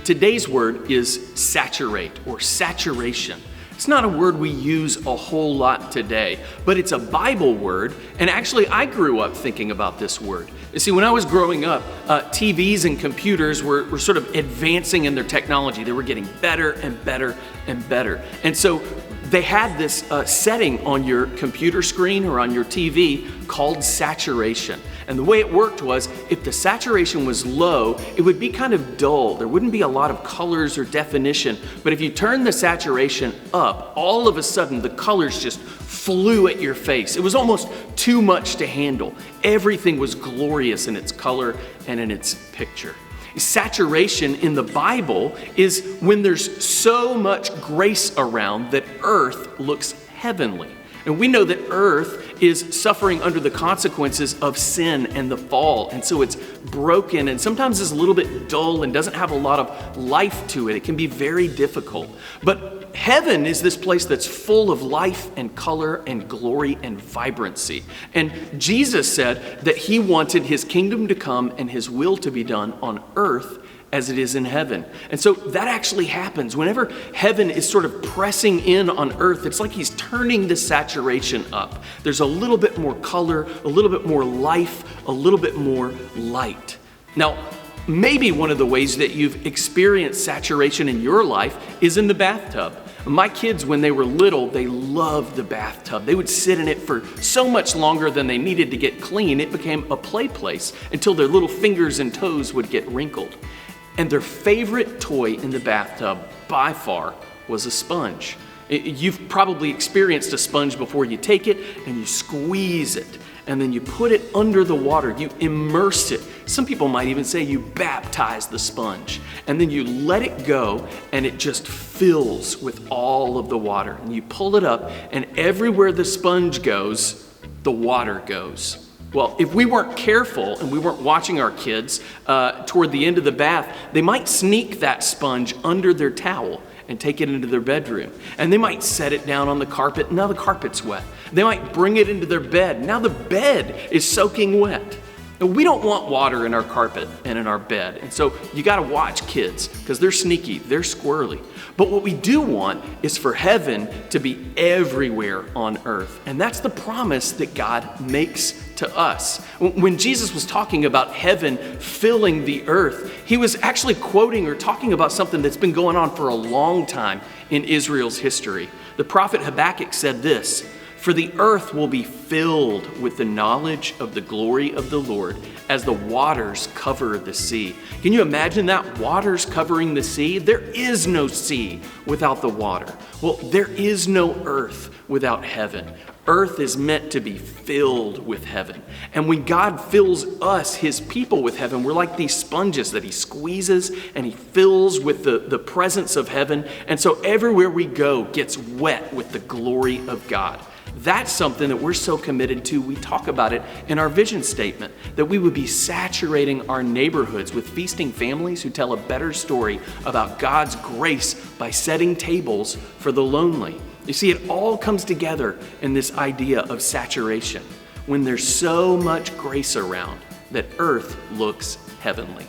Today's word is saturate or saturation. It's not a word we use a whole lot today, but it's a Bible word, and actually I grew up thinking about this word. You see, when I was growing up, TVs and computers were sort of advancing in their technology. They were getting better and better and better. And so they had this setting on your computer screen or on your TV called saturation. And the way it worked was, if the saturation was low, it would be kind of dull. There wouldn't be a lot of colors or definition. But if you turn the saturation up, all of a sudden the colors just flew at your face. It was almost too much to handle. Everything was glorious in its color and in its picture. Saturation in the Bible is when there's so much grace around that earth looks heavenly. And we know that earth is suffering under the consequences of sin and the fall. And so it's broken and sometimes is a little bit dull and doesn't have a lot of life to it. It can be very difficult. But heaven is this place that's full of life and color and glory and vibrancy. And Jesus said that he wanted his kingdom to come and his will to be done on earth as it is in heaven. And so that actually happens. Whenever heaven is sort of pressing in on earth, it's like he's turning the saturation up. There's a little bit more color, a little bit more life, a little bit more light. Now, maybe one of the ways that you've experienced saturation in your life is in the bathtub. My kids, when they were little, they loved the bathtub. They would sit in it for so much longer than they needed to get clean. It became a play place until their little fingers and toes would get wrinkled. And their favorite toy in the bathtub, by far, was a sponge. You've probably experienced a sponge before. You take it and you squeeze it, and then you put it under the water. You immerse it. Some people might even say you baptize the sponge. And then you let it go, and it just fills with all of the water. And you pull it up, and everywhere the sponge goes, the water goes. Well, if we weren't careful and we weren't watching our kids toward the end of the bath, they might sneak that sponge under their towel and take it into their bedroom. And they might set it down on the carpet. Now the carpet's wet. They might bring it into their bed. Now the bed is soaking wet. Now, we don't want water in our carpet and in our bed. And so you got to watch kids because they're sneaky, they're squirrely. But what we do want is for heaven to be everywhere on earth. And that's the promise that God makes to us. When Jesus was talking about heaven filling the earth, he was actually quoting or talking about something that's been going on for a long time in Israel's history. The prophet Habakkuk said this: "For the earth will be filled with the knowledge of the glory of the Lord as the waters cover the sea." Can you imagine that? Waters covering the sea? There is no sea without the water. Well, there is no earth without heaven. Earth is meant to be filled with heaven. And when God fills us, his people, with heaven, we're like these sponges that he squeezes and he fills with the presence of heaven. And so everywhere we go gets wet with the glory of God. That's something that we're so committed to. We talk about it in our vision statement, that we would be saturating our neighborhoods with feasting families who tell a better story about God's grace by setting tables for the lonely. You see, it all comes together in this idea of saturation when there's so much grace around that earth looks heavenly.